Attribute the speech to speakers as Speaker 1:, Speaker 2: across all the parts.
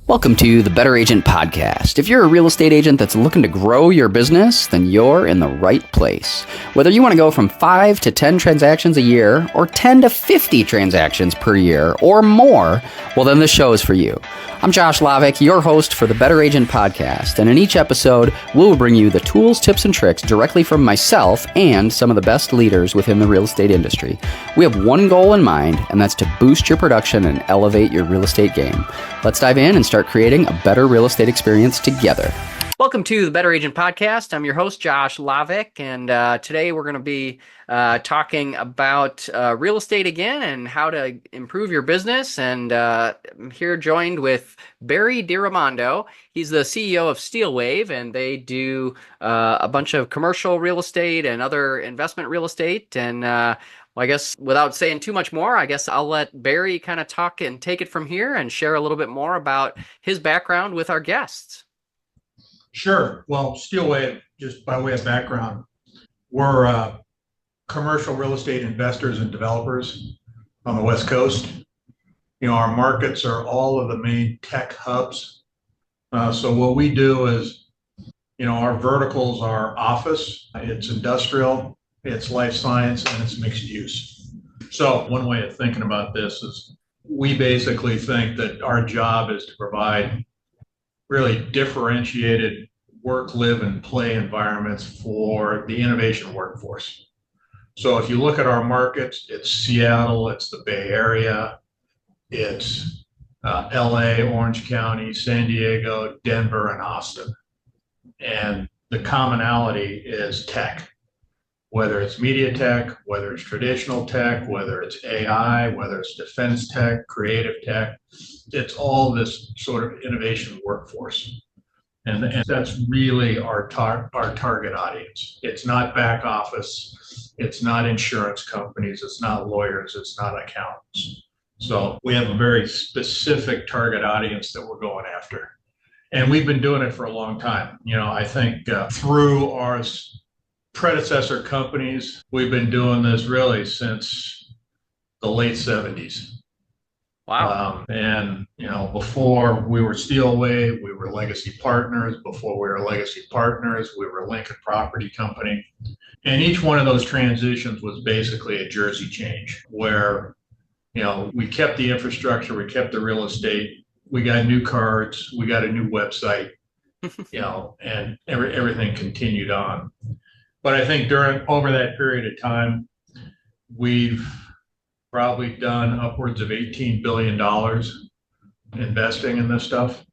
Speaker 1: Welcome to the Better Agent Podcast. If you're a real estate agent that's looking to grow your business, then you're in the right place. Whether you want to go from 5 to 10 transactions a year, or 10 to 50 transactions per year, or more, well then this show is for you. I'm Josh Lavick, your host for the Better Agent Podcast, and in each episode, we'll bring you the tools, tips, and tricks directly from myself and some of the best leaders within the real estate industry. We have one goal in mind, and that's to boost your production and elevate your real estate game. Let's dive in and start creating a better real estate experience together. Welcome to the Better Agent Podcast. I'm your host, Josh Lavick, and today we're going to be talking about real estate again and how to improve your business. And I'm here joined with Barry DiRaimondo. He's the CEO of SteelWave, and they do a bunch of commercial real estate and other investment real estate. And well, I guess without saying too much more, I guess I'll let Barry kind of talk and take it from here and share a little bit more about his background with our guests.
Speaker 2: Sure. Well, SteelWave, just by way of background, we're commercial real estate investors and developers on the West Coast. You know, our markets are all of the main tech hubs. So what we do is, you know, our verticals are office, it's industrial, it's life science, and it's mixed use. So one way of thinking about this is we basically think that our job is to provide really differentiated work, live, and play environments for the innovation workforce. So if you look at our markets, it's Seattle, it's the Bay Area, it's LA, Orange County, San Diego, Denver, and Austin. And the commonality is tech, whether it's media tech, whether it's traditional tech, whether it's AI, whether it's defense tech, creative tech. It's all this sort of innovation workforce. And that's really our target audience. It's not back office. It's not insurance companies. It's not lawyers. It's not accountants. So we have a very specific target audience that we're going after. And we've been doing it for a long time. You know, I think through our predecessor companies, we've been doing this really since the late 70s.
Speaker 1: Wow.
Speaker 2: And, you know, before we were SteelWave, we were Legacy Partners. Before we were Legacy Partners, we were Lincoln Property Company. And each one of those transitions was basically a jersey change where, you know, we kept the infrastructure, we kept the real estate, we got new cards, we got a new website, you know, and everything continued on. But I think over that period of time, we've probably done upwards of $18 billion investing in this stuff.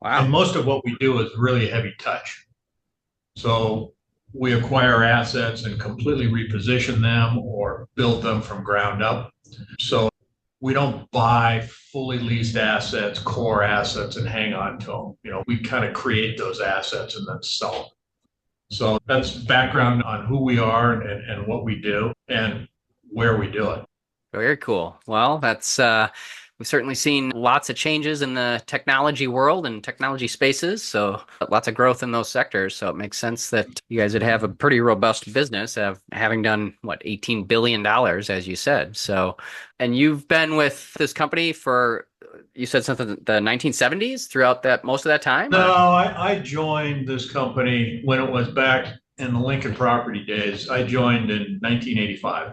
Speaker 1: Wow.
Speaker 2: And most of what we do is really heavy touch. So we acquire assets and completely reposition them or build them from ground up. So we don't buy fully leased assets, core assets, and hang on to them. You know, we kind of create those assets and then sell them. So that's background on who we are and what we do and where we do it.
Speaker 1: Very cool. Well, that's we've certainly seen lots of changes in the technology world and technology spaces. So lots of growth in those sectors. So it makes sense that you guys would have a pretty robust business of having done $18 billion, as you said. So, and you've been with this company for, you said something, the 1970s throughout that, most of that time?
Speaker 2: No, I joined this company when it was back in the Lincoln Property days. I joined in 1985.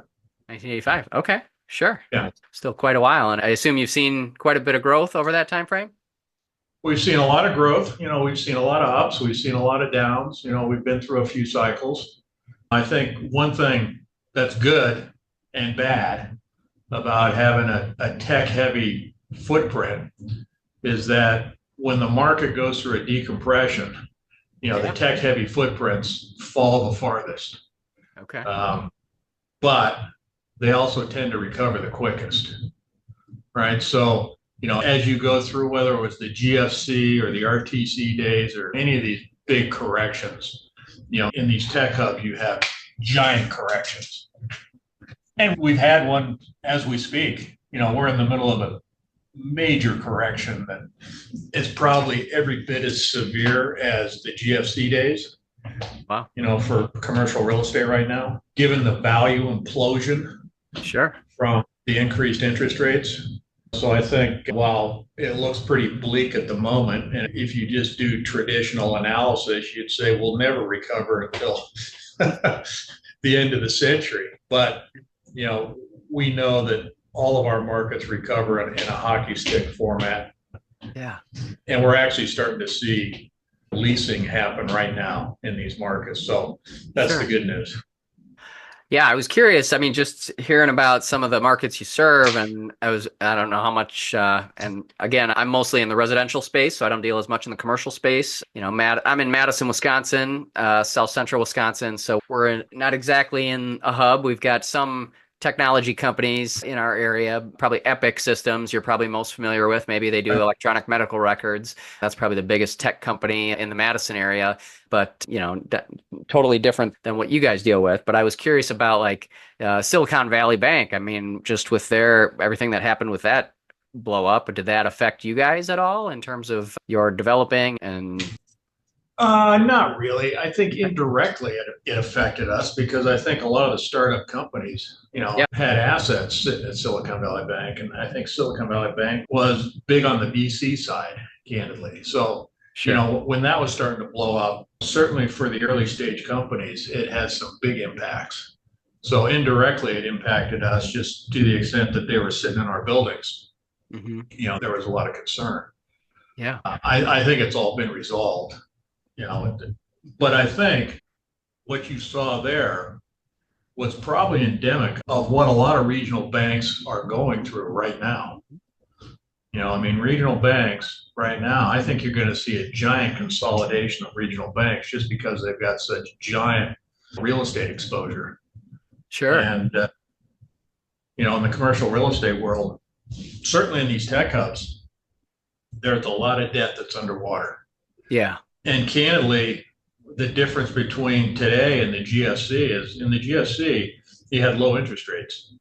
Speaker 1: 1985. Okay. Sure.
Speaker 2: Yeah.
Speaker 1: Still quite a while. And I assume you've seen quite a bit of growth over that time frame?
Speaker 2: We've seen a lot of growth. You know, we've seen a lot of ups. We've seen a lot of downs. You know, we've been through a few cycles. I think one thing that's good and bad about having a tech-heavy footprint is that when the market goes through a decompression, you know, the tech-heavy footprints fall the farthest.
Speaker 1: Okay.
Speaker 2: But they also tend to recover the quickest, right? So, you know, as you go through, whether it was the GFC or the RTC days or any of these big corrections, you know, in these tech hubs, you have giant corrections. And we've had one as we speak. You know, we're in the middle of a major correction that is probably every bit as severe as the GFC days.
Speaker 1: Wow.
Speaker 2: You know, for commercial real estate right now, given the value implosion
Speaker 1: Sure.
Speaker 2: from the increased interest rates. So I think while it looks pretty bleak at the moment, and if you just do traditional analysis, you'd say we'll never recover until the end of the century. But, you know, we know that all of our markets recover in a hockey stick format.
Speaker 1: Yeah.
Speaker 2: And we're actually starting to see leasing happen right now in these markets. So that's
Speaker 1: Sure.
Speaker 2: the good news.
Speaker 1: Yeah, I was curious. I mean, just hearing about some of the markets you serve, and I don't know how much, and again, I'm mostly in the residential space, so I don't deal as much in the commercial space. You know, I'm in Madison, Wisconsin, South Central Wisconsin, so not exactly in a hub. We've got some technology companies in our area, probably Epic Systems, you're probably most familiar with. Maybe they do electronic medical records. That's probably the biggest tech company in the Madison area, but totally different than what you guys deal with. But I was curious about like Silicon Valley Bank. I mean, just with everything that happened with that blow up, did that affect you guys at all in terms of your developing and
Speaker 2: Not really. I think indirectly it affected us because I think a lot of the startup companies,
Speaker 1: yeah,
Speaker 2: had assets sitting at Silicon Valley Bank. And I think Silicon Valley Bank was big on the VC side, candidly. So,
Speaker 1: sure.
Speaker 2: when that was starting to blow up, certainly for the early stage companies, it had some big impacts. So indirectly, it impacted us just to the extent that they were sitting in our buildings.
Speaker 1: Hmm.
Speaker 2: There was a lot of concern.
Speaker 1: Yeah,
Speaker 2: I think it's all been resolved, but I think what you saw there was probably endemic of what a lot of regional banks are going through right now. I mean, regional banks right now, I think you're going to see a giant consolidation of regional banks just because they've got such giant real estate exposure.
Speaker 1: sure.
Speaker 2: And, in the commercial real estate world, certainly in these tech hubs, there's a lot of debt that's underwater.
Speaker 1: Yeah.
Speaker 2: And candidly, the difference between today and the GFC is in the GFC, you had low interest rates.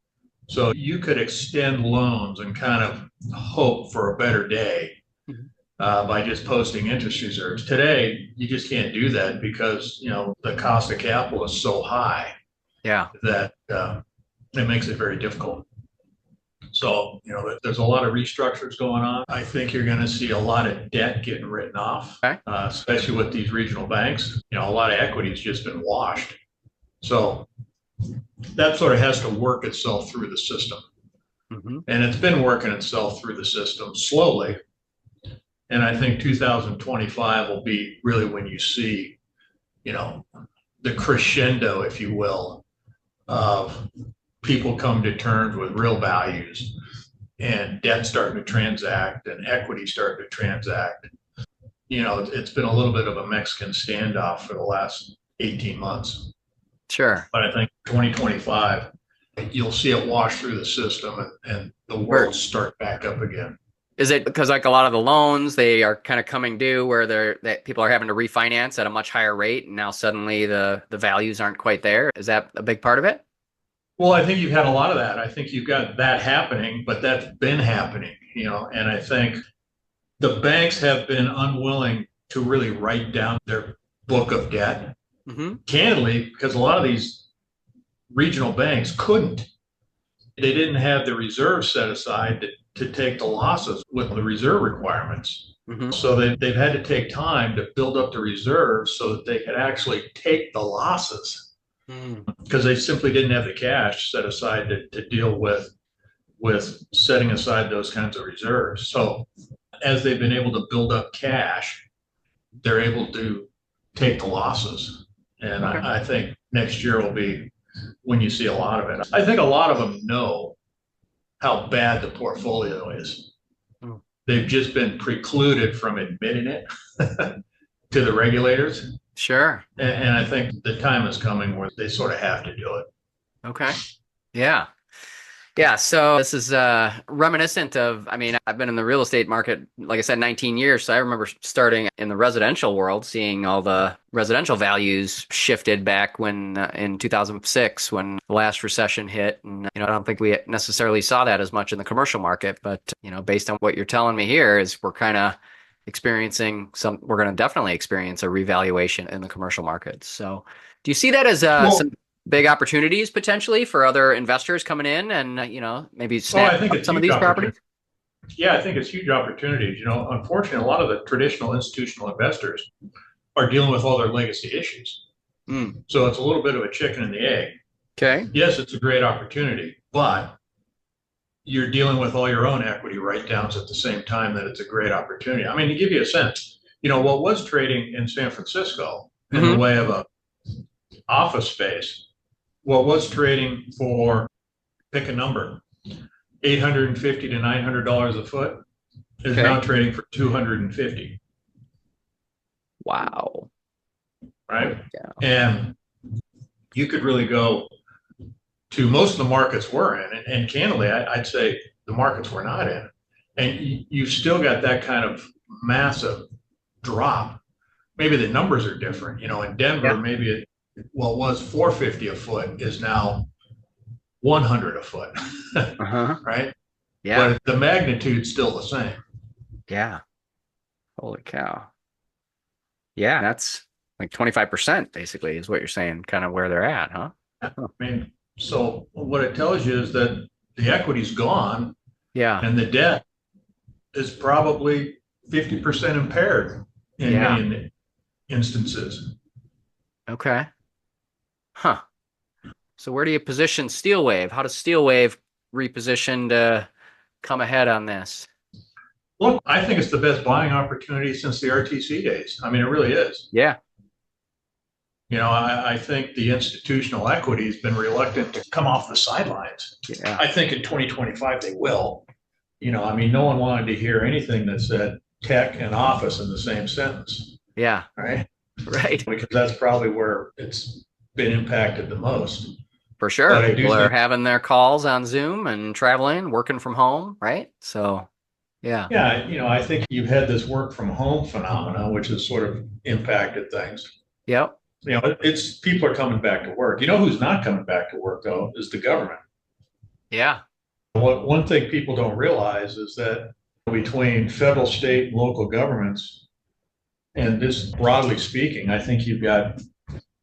Speaker 2: So you could extend loans and kind of hope for a better day
Speaker 1: Mhm.
Speaker 2: by just posting interest reserves. Today, you just can't do that because, the cost of capital is so high
Speaker 1: Yeah.
Speaker 2: that it makes it very difficult. So, there's a lot of restructures going on. I think you're going to see a lot of debt getting written off,
Speaker 1: Okay.
Speaker 2: especially with these regional banks. A lot of equity has just been washed. So that sort of has to work itself through the system.
Speaker 1: Hmm.
Speaker 2: And it's been working itself through the system slowly. And I think 2025 will be really when you see, the crescendo, if you will, of people come to terms with real values and debt starting to transact and equity starting to transact. It's been a little bit of a Mexican standoff for the last 18 months.
Speaker 1: Sure.
Speaker 2: But I think 2025, you'll see it wash through the system and the world start back up again.
Speaker 1: Is it because like a lot of the loans they are kind of coming due where that people are having to refinance at a much higher rate and now suddenly the values aren't quite there? Is that a big part of it?
Speaker 2: Well, I think you've had a lot of that. I think you've got that happening, but that's been happening, and I think the banks have been unwilling to really write down their book of debt,
Speaker 1: Hmm.
Speaker 2: candidly, because a lot of these regional banks couldn't. They didn't have the reserves set aside to take the losses with the reserve requirements.
Speaker 1: Hmm.
Speaker 2: So they've had to take time to build up the reserves so that they could actually take the losses
Speaker 1: Mm.
Speaker 2: because they simply didn't have the cash set aside to deal with setting aside those kinds of reserves. So as they've been able to build up cash, they're able to take the losses. And
Speaker 1: Okay.
Speaker 2: I think next year will be when you see a lot of it. I think a lot of them know how bad the portfolio is.
Speaker 1: Mm.
Speaker 2: They've just been precluded from admitting it to the regulators.
Speaker 1: Sure.
Speaker 2: And I think the time is coming where they sort of have to do it.
Speaker 1: Okay. Yeah. Yeah, so this is reminiscent of, I mean, I've been in the real estate market, like I said, 19 years. So I remember starting in the residential world, seeing all the residential values shifted back when in 2006 when the last recession hit. And, I don't think we necessarily saw that as much in the commercial market. But, based on what you're telling me here is we're kind of we're going to definitely experience a revaluation in the commercial markets. So do you see that as
Speaker 2: Well,
Speaker 1: some big opportunities potentially for other investors coming in and maybe
Speaker 2: I
Speaker 1: snap
Speaker 2: think
Speaker 1: up
Speaker 2: it's a
Speaker 1: some of
Speaker 2: huge
Speaker 1: these
Speaker 2: opportunity.
Speaker 1: properties?
Speaker 2: Yeah, I think it's huge opportunities. Unfortunately, a lot of the traditional institutional investors are dealing with all their legacy issues.
Speaker 1: Mm.
Speaker 2: So it's a little bit of a chicken and the egg.
Speaker 1: Okay.
Speaker 2: Yes, it's a great opportunity, but you're dealing with all your own equity write-downs at the same time that it's a great opportunity. I mean, to give you a sense, what was trading in San Francisco in the
Speaker 1: Mm-hmm.
Speaker 2: way of a office space, what was trading for, pick a number, 850 to $900 a foot is
Speaker 1: Okay.
Speaker 2: now trading for 250,
Speaker 1: Wow.
Speaker 2: right?
Speaker 1: Yeah.
Speaker 2: And you could really go to most of the markets we're in, and candidly, I'd say the markets we're not in, and you've still got that kind of massive drop. Maybe the numbers are different. In Denver,
Speaker 1: Yeah.
Speaker 2: maybe it was 450 a foot is now 100 a foot,
Speaker 1: Uh-huh.
Speaker 2: right?
Speaker 1: Yeah.
Speaker 2: But the magnitude's still the same.
Speaker 1: Yeah. Holy cow. Yeah. That's like 25% basically is what you're saying, kind of where they're at, huh?
Speaker 2: I mean, so what it tells you is that the equity's gone
Speaker 1: Yeah.
Speaker 2: and the debt is probably 50% impaired in
Speaker 1: Yeah.
Speaker 2: many instances.
Speaker 1: Okay. Huh. So where do you position Steel Wave? How does Steel Wave reposition to come ahead on this?
Speaker 2: Look, I think it's the best buying opportunity since the RTC days. I mean, it really is.
Speaker 1: Yeah.
Speaker 2: I think the institutional equity has been reluctant to come off the sidelines.
Speaker 1: Yeah.
Speaker 2: I think in 2025 they will. I mean, no one wanted to hear anything that said tech and office in the same sentence,
Speaker 1: Yeah.
Speaker 2: right?
Speaker 1: Right.
Speaker 2: Because that's probably where it's been impacted the most.
Speaker 1: For sure.
Speaker 2: But I do
Speaker 1: People are
Speaker 2: think,
Speaker 1: having their calls on Zoom and traveling, working from home, right? So, yeah.
Speaker 2: yeah, I think you've had this work from home phenomena, which has sort of impacted things.
Speaker 1: Yep.
Speaker 2: It's people are coming back to work. Who's not coming back to work though is the government.
Speaker 1: Yeah.
Speaker 2: One thing people don't realize is that between federal, state, and local governments, and just broadly speaking, I think you've got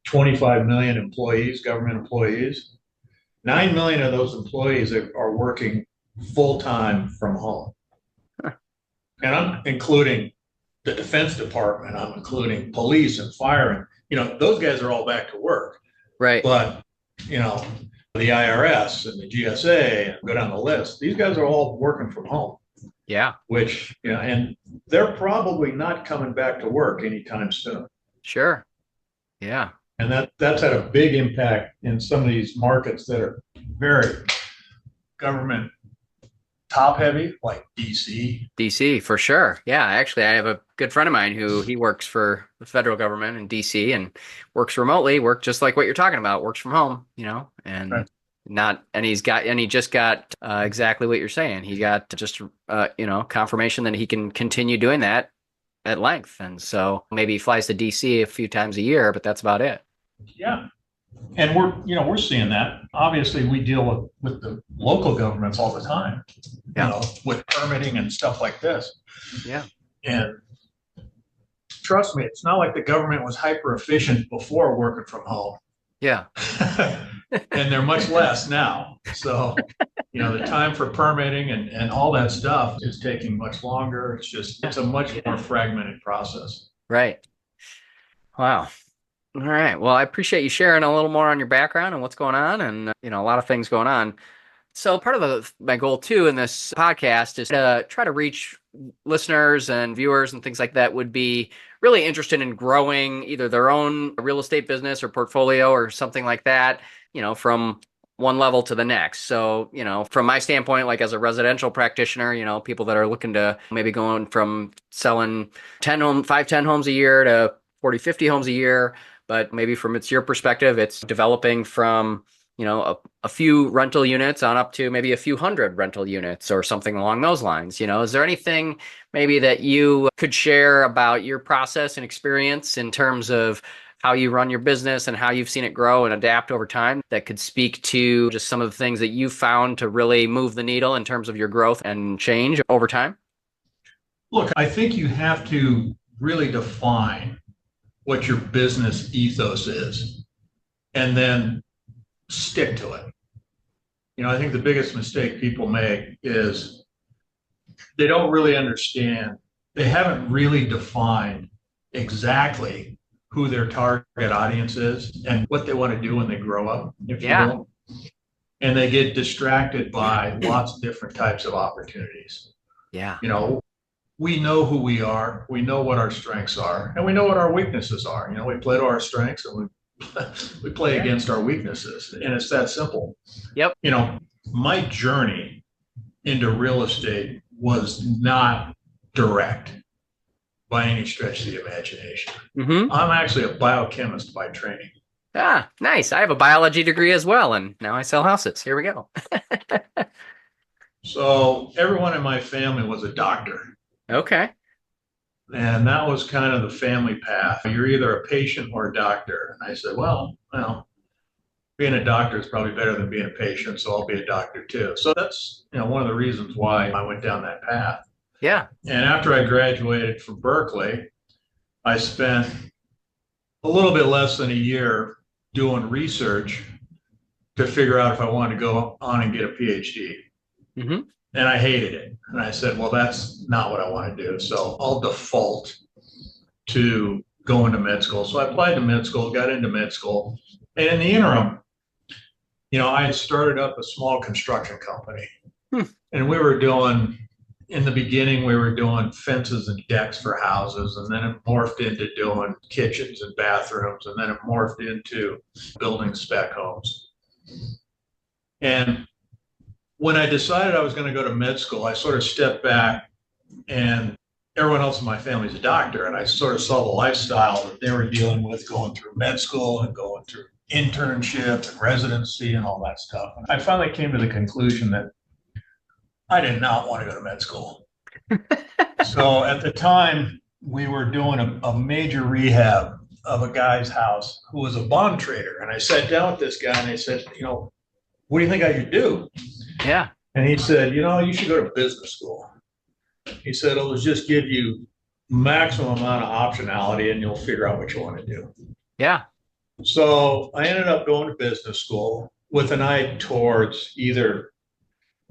Speaker 2: 25 million employees, government employees. 9 million of those employees are working full time from home. And I'm including the Defense Department, I'm including police and fire. And, those guys are all back to work.
Speaker 1: Right.
Speaker 2: But, the IRS and the GSA, and go down the list, these guys are all working from home.
Speaker 1: Yeah.
Speaker 2: Which, and they're probably not coming back to work anytime soon.
Speaker 1: Sure. Yeah.
Speaker 2: And that's had a big impact in some of these markets that are very government top heavy, like DC.
Speaker 1: DC for sure. Yeah. Actually, I have a good friend of mine who he works for the federal government in DC and works remotely, work just like what you're talking about, works from home, and
Speaker 2: Right.
Speaker 1: he just got exactly what you're saying. He got just, confirmation that he can continue doing that at length. And so maybe he flies to DC a few times a year, but that's about it.
Speaker 2: Yeah. And we're seeing that. Obviously, we deal with the local governments all the time,
Speaker 1: Yeah.
Speaker 2: with permitting and stuff like this.
Speaker 1: Yeah.
Speaker 2: And trust me, it's not like the government was hyper efficient before working from home.
Speaker 1: Yeah.
Speaker 2: And they're much less now. So, the time for permitting and all that stuff is taking much longer. It's a much more fragmented process.
Speaker 1: Right. Wow. All right. Well, I appreciate you sharing a little more on your background and what's going on and, a lot of things going on. So part of my goal too in this podcast is to try to reach listeners and viewers and things like that would be really interested in growing either their own real estate business or portfolio or something like that, from one level to the next. So, from my standpoint, like as a residential practitioner, people that are looking to maybe going from selling 10 homes a year to 40, 50 homes a year. But maybe from your perspective, it's developing from, a few rental units on up to maybe a few hundred rental units or something along those lines. Is there anything maybe that you could share about your process and experience in terms of how you run your business and how you've seen it grow and adapt over time that could speak to just some of the things that you've found to really move the needle in terms of your growth and change over time?
Speaker 2: Look, I think you have to really define what your business ethos is and then stick to it. I think the biggest mistake people make is they don't really understand. They haven't really defined exactly who their target audience is and what they want to do when they grow up, if you
Speaker 1: Yeah.
Speaker 2: will. And they get distracted by lots of different types of opportunities.
Speaker 1: Yeah.
Speaker 2: You know, we know who we are, we know what our strengths are, and we know what our weaknesses are. You know, we play to our strengths and we play against our weaknesses, and it's that simple.
Speaker 1: Yep.
Speaker 2: You know, my journey into real estate was not direct by any stretch of the imagination.
Speaker 1: Mm-hmm.
Speaker 2: I'm actually a biochemist by training.
Speaker 1: Ah, nice. I have a biology degree as well, and now I sell houses. Here we go.
Speaker 2: So everyone in my family was a doctor.
Speaker 1: Okay.
Speaker 2: And that was kind of the family path. You're either a patient or a doctor. And I said, well, being a doctor is probably better than being a patient, so I'll be a doctor too. So that's, one of the reasons why I went down that path.
Speaker 1: Yeah.
Speaker 2: And after I graduated from Berkeley, I spent a little bit less than a year doing research to figure out if I wanted to go on and get a PhD.
Speaker 1: Mm-hmm.
Speaker 2: And I hated it. And I said, well, that's not what I want to do. So I'll default to going to med school. So I applied to med school, got into med school. And in the interim, I had started up a small construction company. And in the beginning, we were doing fences and decks for houses. And then it morphed into doing kitchens and bathrooms. And then it morphed into building spec homes. And when I decided I was going to go to med school, I sort of stepped back, and everyone else in my family is a doctor. And I sort of saw the lifestyle that they were dealing with going through med school and going through internship and residency and all that stuff. And I finally came to the conclusion that I did not want to go to med school. So at the time, we were doing a major rehab of a guy's house who was a bond trader. And I sat down with this guy and I said, what do you think I should do?
Speaker 1: Yeah.
Speaker 2: And he said, you should go to business school. He said, it'll just give you maximum amount of optionality and you'll figure out what you want to do.
Speaker 1: Yeah.
Speaker 2: So I ended up going to business school with an eye towards either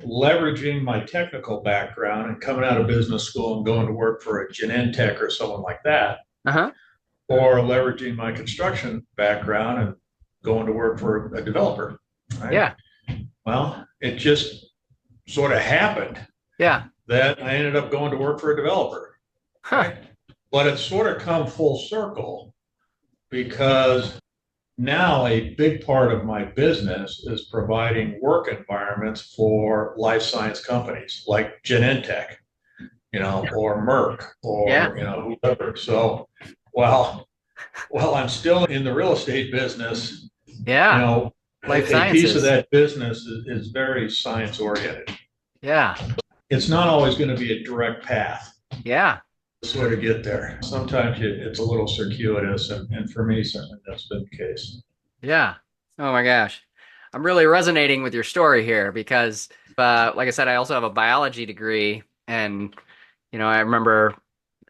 Speaker 2: leveraging my technical background and coming out of business school and going to work for a Genentech or someone like that, or leveraging my construction background and going to work for a developer. Right?
Speaker 1: Yeah.
Speaker 2: Well, it just sort of happened.
Speaker 1: Yeah.
Speaker 2: That I ended up going to work for a developer. Right? But it's sort of come full circle because now a big part of my business is providing work environments for life science companies like Genentech, or Merck or, whoever. So while I'm still in the real estate business, life sciences. A piece of that business is very science oriented.
Speaker 1: Yeah.
Speaker 2: It's not always going to be a direct path.
Speaker 1: Yeah.
Speaker 2: To sort of get there. Sometimes it's a little circuitous, and for me, certainly that's been the case.
Speaker 1: Yeah. Oh my gosh. I'm really resonating with your story here because, like I said, I also have a biology degree, and I remember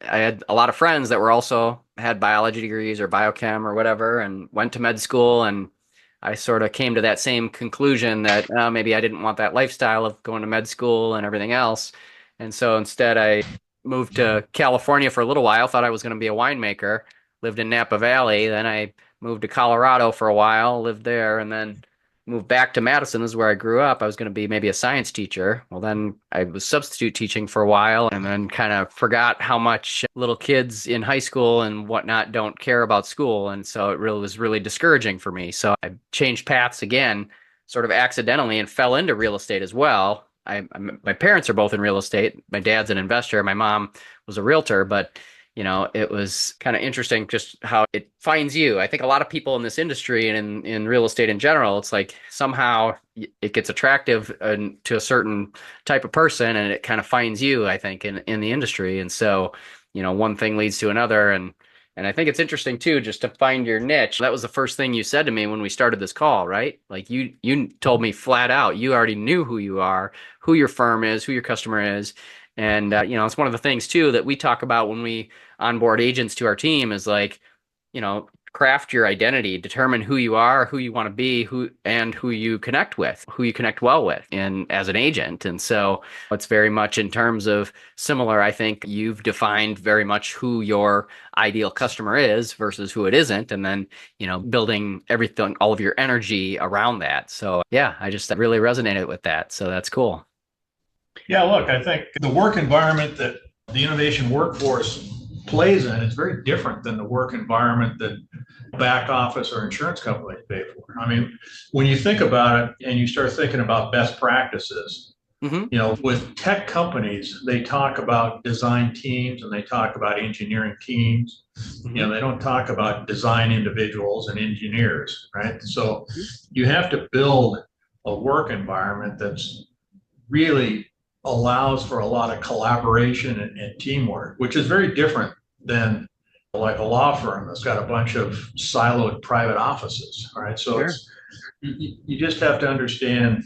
Speaker 1: I had a lot of friends that were also had biology degrees or biochem or whatever, and went to med school, and I sort of came to that same conclusion that maybe I didn't want that lifestyle of going to med school and everything else. And so instead I moved to California for a little while, thought I was going to be a winemaker, lived in Napa Valley. Then I moved to Colorado for a while, lived there, and then moved back to Madison. This is where I grew up. I was going to be maybe a science teacher. Well, then I was substitute teaching for a while and then kind of forgot how much little kids in high school and whatnot don't care about school. And so it really was really discouraging for me. So I changed paths again, sort of accidentally, and fell into real estate as well. My parents are both in real estate. My dad's an investor. My mom was a realtor, but it was kind of interesting just how it finds you. I think a lot of people in this industry and in real estate in general, it's like somehow it gets attractive to a certain type of person and it kind of finds you, I think, in the industry. And so, one thing leads to another. And I think it's interesting too, just to find your niche. That was the first thing you said to me when we started this call, right? Like you told me flat out, you already knew who you are, who your firm is, who your customer is. And, it's one of the things too that we talk about when we onboard agents to our team is like, craft your identity, determine who you are, who you want to be, who you connect with, who you connect well with in as an agent. And so it's very much in terms of similar. I think you've defined very much who your ideal customer is versus who it isn't, and then, building everything, all of your energy around that. So yeah, I just really resonated with that. So that's cool.
Speaker 2: Yeah, look, I think the work environment that the innovation workforce plays in is very different than the work environment that back office or insurance companies pay for. I mean, when you think about it and you start thinking about best practices, with tech companies, they talk about design teams and they talk about engineering teams. They don't talk about design individuals and engineers, right? So you have to build a work environment that's really allows for a lot of collaboration and teamwork, which is very different than like a law firm that's got a bunch of siloed private offices. All right. So you just have to understand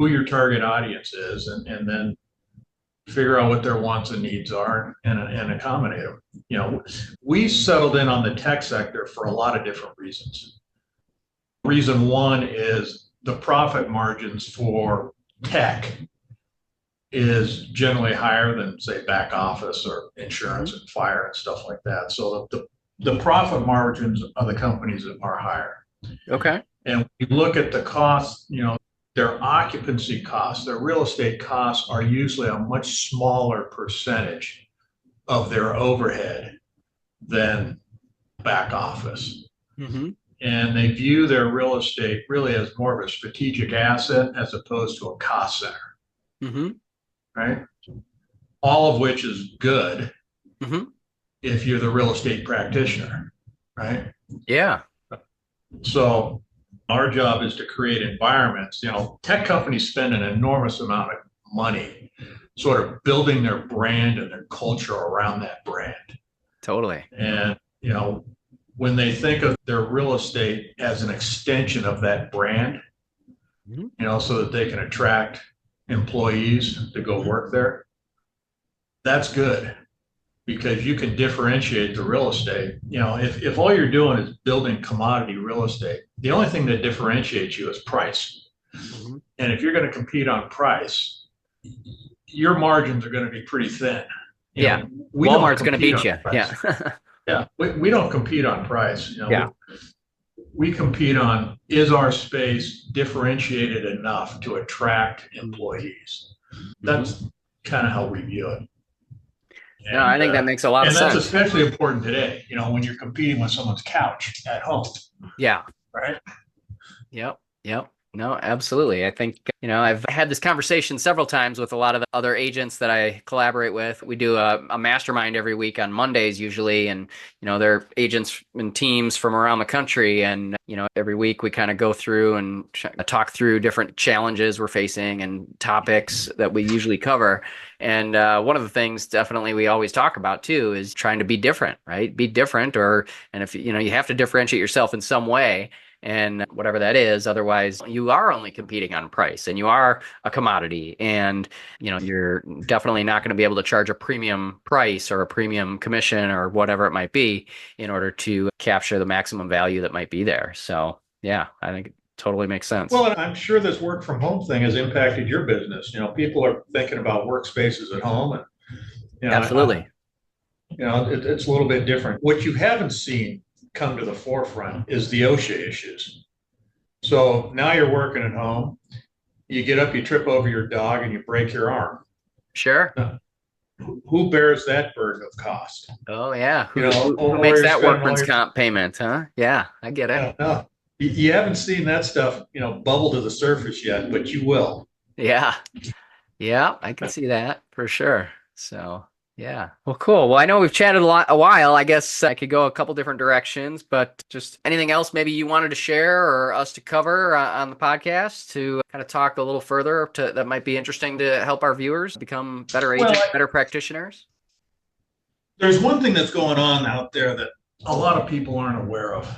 Speaker 2: who your target audience is and then figure out what their wants and needs are and accommodate them. We settled in on the tech sector for a lot of different reasons. Reason one is the profit margins for tech is generally higher than, say, back office or insurance and fire and stuff like that. So the profit margins of the companies are higher.
Speaker 1: Okay.
Speaker 2: And when you look at the costs, their occupancy costs, their real estate costs are usually a much smaller percentage of their overhead than back office. And they view their real estate really as more of a strategic asset as opposed to a cost center. Right? All of which is good if you're the real estate practitioner, right?
Speaker 1: Yeah.
Speaker 2: So our job is to create environments. Tech companies spend an enormous amount of money sort of building their brand and their culture around that brand.
Speaker 1: Totally.
Speaker 2: And, when they think of their real estate as an extension of that brand, so that they can attract employees to go work there, that's good because you can differentiate the real estate. If all you're doing is building commodity real estate, the only thing that differentiates you is price. And if you're going to compete on price, your margins are going to be pretty thin.
Speaker 1: Walmart's going to beat you.
Speaker 2: Yeah. We don't compete on price. We compete on, is our space differentiated enough to attract employees? That's kind of how we view it.
Speaker 1: And, I think that makes a lot of sense.
Speaker 2: And that's especially important today, when you're competing with someone's couch at home.
Speaker 1: Yeah.
Speaker 2: Right?
Speaker 1: Yep. No, absolutely. I think, I've had this conversation several times with a lot of the other agents that I collaborate with. We do a mastermind every week on Mondays usually, and, they're agents and teams from around the country. And, every week we kind of go through and talk through different challenges we're facing and topics that we usually cover. And one of the things definitely we always talk about too is trying to be different, right? Be different, and if, you have to differentiate yourself in some way. And whatever that is, otherwise you are only competing on price and you are a commodity, and you're definitely not going to be able to charge a premium price or a premium commission or whatever it might be in order to capture the maximum value that might be there. So yeah, I think it totally makes sense.
Speaker 2: Well, and I'm sure this work from home thing has impacted your business. People are thinking about workspaces at home, and
Speaker 1: absolutely.
Speaker 2: It's a little bit different. What you haven't seen come to the forefront is the OSHA issues. So now you're working at home, you get up, you trip over your dog and you break your arm.
Speaker 1: Sure.
Speaker 2: Now, who bears that burden of cost?
Speaker 1: Oh yeah. Who makes that workman's comp payment, huh? Yeah, I get it.
Speaker 2: No. You haven't seen that stuff, bubble to the surface yet, but you will.
Speaker 1: Yeah, I can see that for sure. So yeah. Well, cool. Well, I know we've chatted a while. I guess I could go a couple different directions, but just anything else maybe you wanted to share or us to cover on the podcast to kind of talk a little further that might be interesting to help our viewers become better agents, better practitioners?
Speaker 2: There's one thing that's going on out there that a lot of people aren't aware of.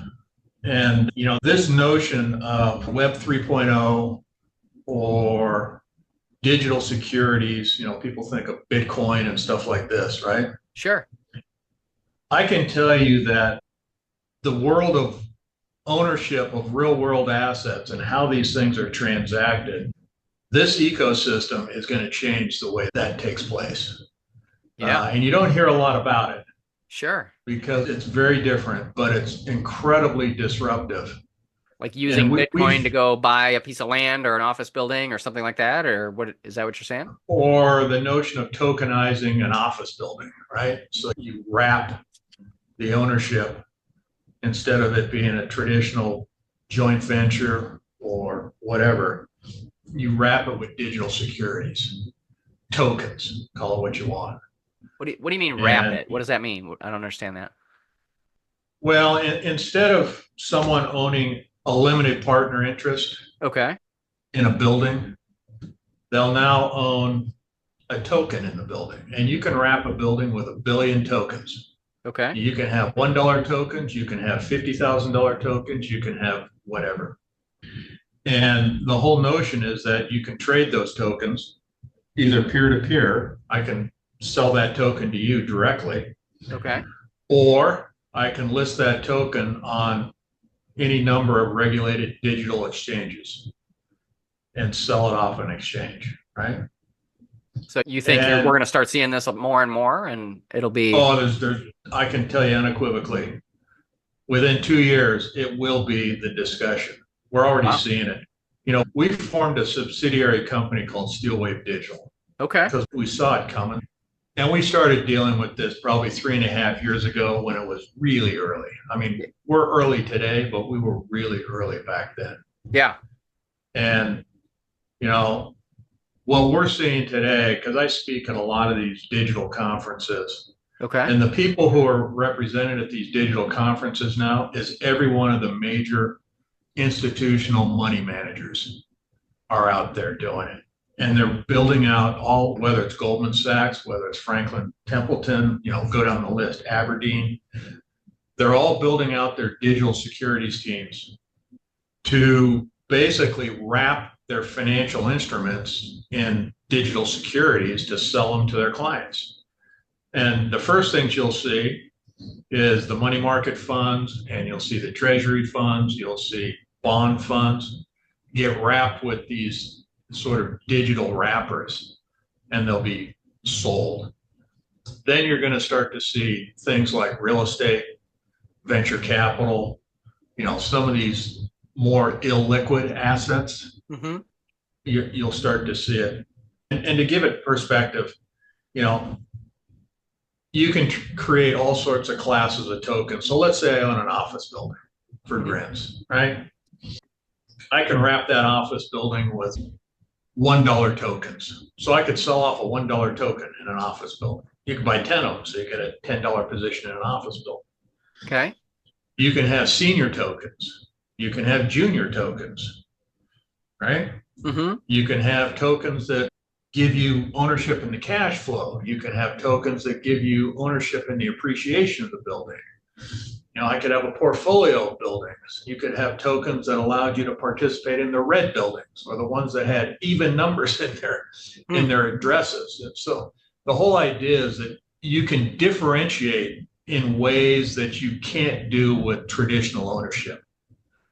Speaker 2: And, this notion of Web 3.0 or digital securities, people think of Bitcoin and stuff like this, right?
Speaker 1: Sure.
Speaker 2: I can tell you that the world of ownership of real world assets and how these things are transacted, this ecosystem is going to change the way that takes place.
Speaker 1: Yeah.
Speaker 2: And you don't hear a lot about it
Speaker 1: Sure.
Speaker 2: because it's very different, but it's incredibly disruptive.
Speaker 1: Like using Bitcoin to go buy a piece of land or an office building or something like that, or what is that what you're saying?
Speaker 2: Or the notion of tokenizing an office building, right? So you wrap the ownership instead of it being a traditional joint venture or whatever, you wrap it with digital securities, tokens, call it what you want.
Speaker 1: What do you mean wrap it? What does that mean? I don't understand that.
Speaker 2: Well, instead of someone owning a limited partner interest
Speaker 1: Okay.
Speaker 2: in a building, they'll now own a token in the building. And you can wrap a building with 1 billion tokens.
Speaker 1: Okay.
Speaker 2: You can have $1 tokens, you can have $50,000 tokens, you can have whatever. And the whole notion is that you can trade those tokens either peer to peer. I can sell that token to you directly.
Speaker 1: Okay.
Speaker 2: Or I can list that token on any number of regulated digital exchanges and sell it off an exchange, right?
Speaker 1: So you think we're going to start seeing this more and more, and it'll be?
Speaker 2: Oh, I can tell you unequivocally, within 2 years, it will be the discussion. We're already seeing it. We formed a subsidiary company called Steelwave Digital.
Speaker 1: Okay.
Speaker 2: Because we saw it coming. And we started dealing with this probably 3.5 years ago when it was really early. I mean, we're early today, but we were really early back then.
Speaker 1: Yeah.
Speaker 2: And, what we're seeing today, because I speak at a lot of these digital conferences.
Speaker 1: Okay.
Speaker 2: And the people who are represented at these digital conferences now is every one of the major institutional money managers are out there doing it. And they're building out whether it's Goldman Sachs, whether it's Franklin Templeton, go down the list, Aberdeen, they're all building out their digital securities teams to basically wrap their financial instruments in digital securities to sell them to their clients. And the first things you'll see is the money market funds, and you'll see the treasury funds, you'll see bond funds get wrapped with these sort of digital wrappers, and they'll be sold. Then you're going to start to see things like real estate, venture capital, some of these more illiquid assets. Mm-hmm. You'll start to see it. And to give it perspective, you can create all sorts of classes of tokens. So let's say I own an office building for grins, right? I can wrap that office building with $1 tokens. So I could sell off a $1 token in an office building. You can buy 10 of them, so you get a $10 position in an office building.
Speaker 1: Okay.
Speaker 2: You can have senior tokens. You can have junior tokens, right? Mm-hmm. You can have tokens that give you ownership in the cash flow. You can have tokens that give you ownership in the appreciation of the building. I could have a portfolio of buildings. You could have tokens that allowed you to participate in the red buildings or the ones that had even numbers in their addresses. And so the whole idea is that you can differentiate in ways that you can't do with traditional ownership.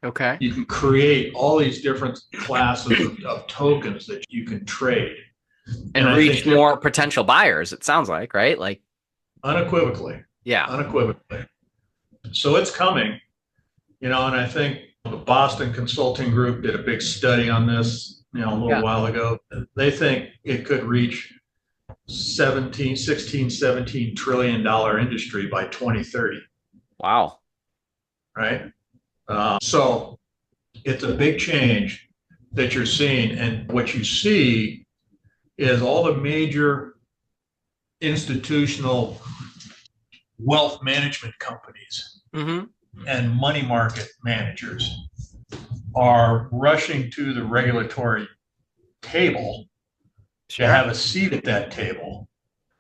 Speaker 1: Okay.
Speaker 2: You can create all these different classes of tokens that you can trade.
Speaker 1: And reach more potential buyers, it sounds like, right? Like
Speaker 2: unequivocally.
Speaker 1: Yeah.
Speaker 2: Unequivocally. So it's coming, and I think the Boston Consulting Group did a big study on this, a little while ago. They think it could reach $17 trillion industry by 2030.
Speaker 1: Wow.
Speaker 2: Right. So it's a big change that you're seeing. And what you see is all the major institutional wealth management companies and money market managers are rushing to the regulatory table to have a seat at that table.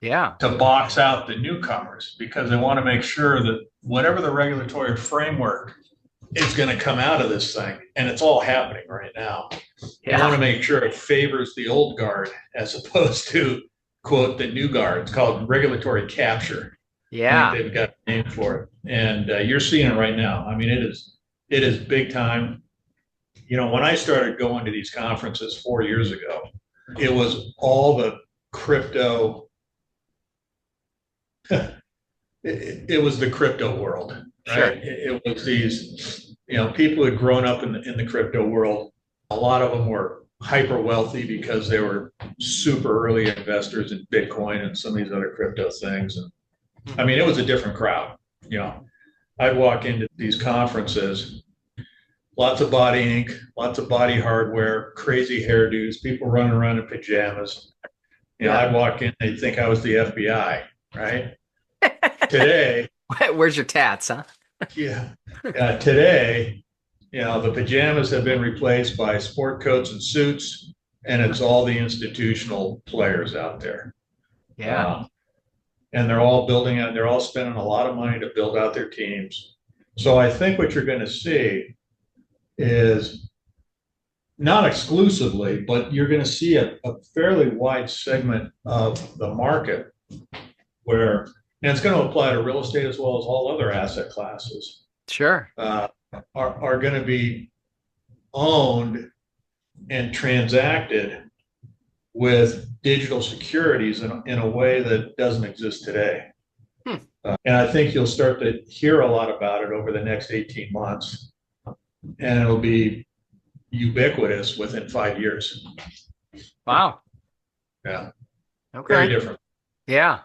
Speaker 2: Yeah. To box out the newcomers, because they want to make sure that whatever the regulatory framework is going to come out of this thing, and it's all happening right now. They want to make sure it favors the old guard as opposed to, quote, the new guard. It's called regulatory capture. I think
Speaker 1: Yeah.
Speaker 2: they've got a name for it, and you're seeing it right now. I mean, it is big time. When I started going to these conferences 4 years ago, it was all the crypto. it was the crypto world,
Speaker 1: Sure.
Speaker 2: right? It was these, people who had grown up in the crypto world. A lot of them were hyper wealthy because they were super early investors in Bitcoin and some of these other crypto things. And I mean, it was a different crowd. You know, I'd walk into these conferences, lots of body ink, lots of body hardware, crazy hairdos, people running around in pajamas.
Speaker 1: Yeah.
Speaker 2: I'd walk in, they'd think I was the FBI, right? Today,
Speaker 1: Where's your tats, huh?
Speaker 2: yeah, today, the pajamas have been replaced by sport coats and suits, and it's all the institutional players out there.
Speaker 1: Yeah.
Speaker 2: And they're all they're all spending a lot of money to build out their teams. So I think what you're going to see is not exclusively, but you're going to see a fairly wide segment of the market where, and it's going to apply to real estate as well as all other asset classes,
Speaker 1: Sure.
Speaker 2: are going to be owned and transacted with digital securities in a way that doesn't exist today. And I think you'll start to hear a lot about it over the next 18 months, and it'll be ubiquitous within 5 years.
Speaker 1: Wow.
Speaker 2: Yeah.
Speaker 1: Okay.
Speaker 2: Very different.
Speaker 1: Yeah.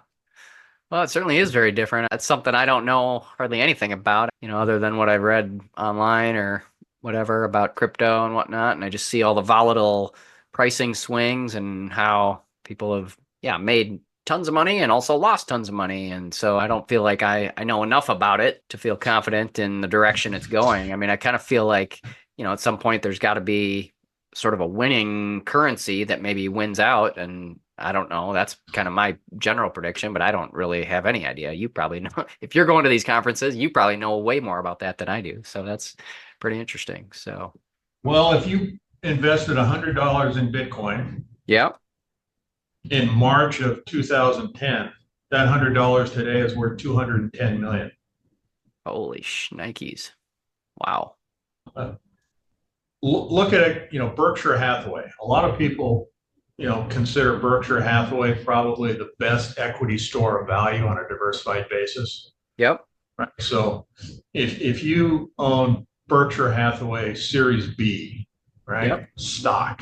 Speaker 1: Well, it certainly is very different. It's something I don't know hardly anything about, other than what I've read online or whatever about crypto and whatnot. And I just see all the volatile pricing swings and how people have, made tons of money and also lost tons of money. And so I don't feel like I know enough about it to feel confident in the direction it's going. I mean, I kind of feel like, at some point there's got to be sort of a winning currency that maybe wins out. And I don't know. That's kind of my general prediction, but I don't really have any idea. You probably know. If you're going to these conferences, you probably know way more about that than I do. So that's pretty interesting. So,
Speaker 2: well, if you invested $100 in Bitcoin,
Speaker 1: yeah,
Speaker 2: in March of 2010, that $100 today is worth 210 million.
Speaker 1: Holy shnikes! Wow.
Speaker 2: Look at it. Berkshire Hathaway. A lot of people consider Berkshire Hathaway probably the best equity store of value on a diversified basis.
Speaker 1: Yep.
Speaker 2: Right. So if you own Berkshire Hathaway Series B, right, stock.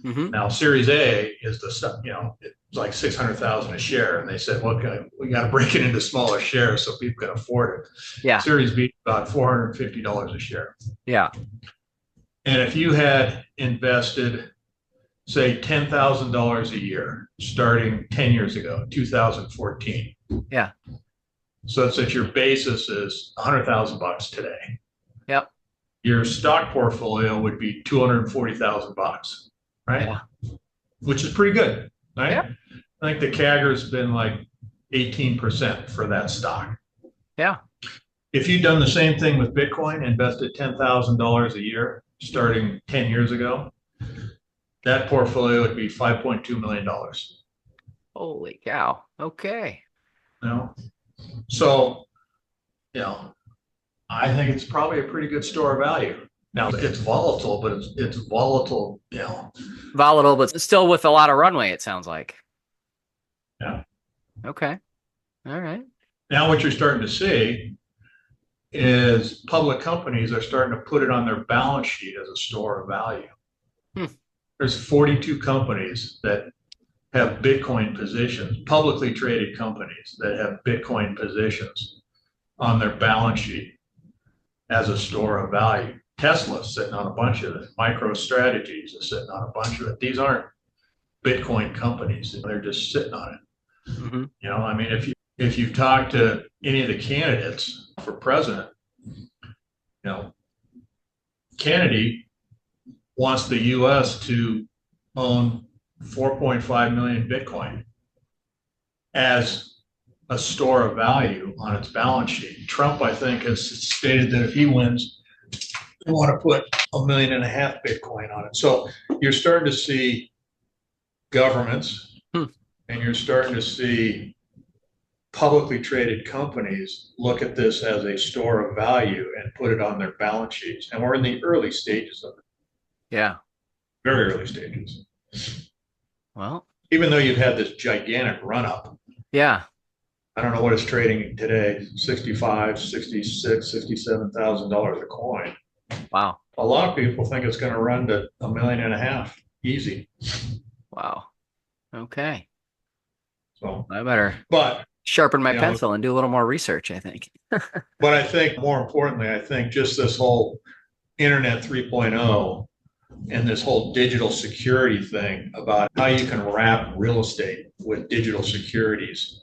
Speaker 1: Mm-hmm.
Speaker 2: Now Series A is the stuff, it's like 600,000 a share, and they said, well, okay, we got to break it into smaller shares so people can afford it.
Speaker 1: Yeah.
Speaker 2: Series B is about $450 a share.
Speaker 1: Yeah.
Speaker 2: And if you had invested, say, $10,000 a year starting 10 years ago, 2014.
Speaker 1: Yeah.
Speaker 2: So it's that your basis is $100,000 today.
Speaker 1: Yep.
Speaker 2: Your stock portfolio would be $240,000, right?
Speaker 1: Yeah.
Speaker 2: Which is pretty good, right?
Speaker 1: Yep.
Speaker 2: I think the CAGR's been like 18% for that stock.
Speaker 1: Yeah.
Speaker 2: If you'd done the same thing with Bitcoin, invested $10,000 a year starting 10 years ago, that portfolio would be $5.2 million.
Speaker 1: Holy cow. Okay.
Speaker 2: So, I think it's probably a pretty good store of value. Now it's volatile, but it's volatile,
Speaker 1: Volatile, but still with a lot of runway, it sounds like.
Speaker 2: Yeah.
Speaker 1: Okay. All right.
Speaker 2: Now what you're starting to see is public companies are starting to put it on their balance sheet as a store of value. There's 42 companies that have Bitcoin positions, publicly traded companies that have Bitcoin positions on their balance sheet as a store of value. Tesla's sitting on a bunch of it. MicroStrategies is sitting on a bunch of it. These aren't Bitcoin companies. They're just sitting on it.
Speaker 1: Mm-hmm.
Speaker 2: I mean, if you've talked to any of the candidates for president, Kennedy wants the U.S. to own 4.5 million Bitcoin as a store of value on its balance sheet. Trump, I think, has stated that if he wins, they want to put 1.5 million Bitcoin on it. So you're starting to see governments and you're starting to see publicly traded companies look at this as a store of value and put it on their balance sheets. And we're in the early stages of it.
Speaker 1: Yeah.
Speaker 2: Very early stages.
Speaker 1: Well,
Speaker 2: even though you've had this gigantic run up.
Speaker 1: Yeah.
Speaker 2: I don't know what it's trading today, $65, $66, $67,000 a coin.
Speaker 1: Wow.
Speaker 2: A lot of people think it's going to run to $1.5 million easy.
Speaker 1: Wow. Okay.
Speaker 2: So
Speaker 1: I better
Speaker 2: but
Speaker 1: sharpen my pencil and do a little more research, I think.
Speaker 2: But I think more importantly, I think just this whole Internet 3.0 and this whole digital security thing about how you can wrap real estate with digital securities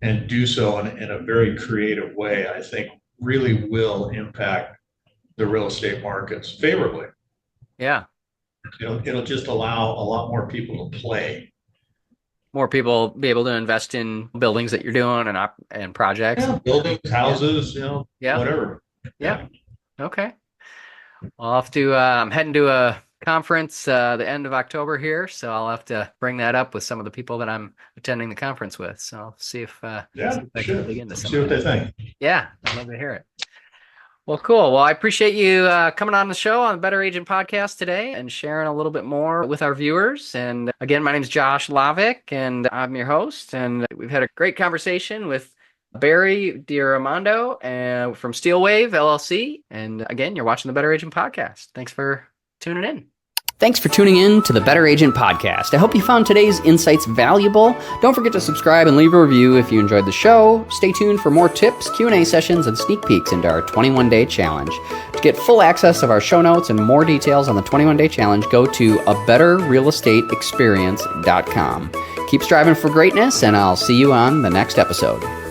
Speaker 2: and do so in a very creative way, I think really will impact the real estate markets favorably.
Speaker 1: Yeah.
Speaker 2: It'll just allow a lot more people to play.
Speaker 1: More people be able to invest in buildings that you're doing and projects.
Speaker 2: Yeah, buildings, houses, whatever.
Speaker 1: Yeah. Okay. I'll have to, I'm heading to a conference the end of October here, so I'll have to bring that up with some of the people that I'm attending the conference with. So I'll see if I can dig into some
Speaker 2: See what they think.
Speaker 1: Yeah, I'd love to hear it. Well, cool. Well, I appreciate you coming on the show on the Better Agent Podcast today and sharing a little bit more with our viewers. And again, my name is Josh Lavick, and I'm your host. And we've had a great conversation with Barry DiRaimondo from Steelwave LLC. And again, you're watching the Better Agent Podcast. Thanks for tuning in. Thanks for tuning in to the Better Agent Podcast. I hope you found today's insights valuable. Don't forget to subscribe and leave a review if you enjoyed the show. Stay tuned for more tips, Q&A sessions, and sneak peeks into our 21-day challenge. To get full access of our show notes and more details on the 21-day challenge, go to abetterrealestateexperience.com. Keep striving for greatness, and I'll see you on the next episode.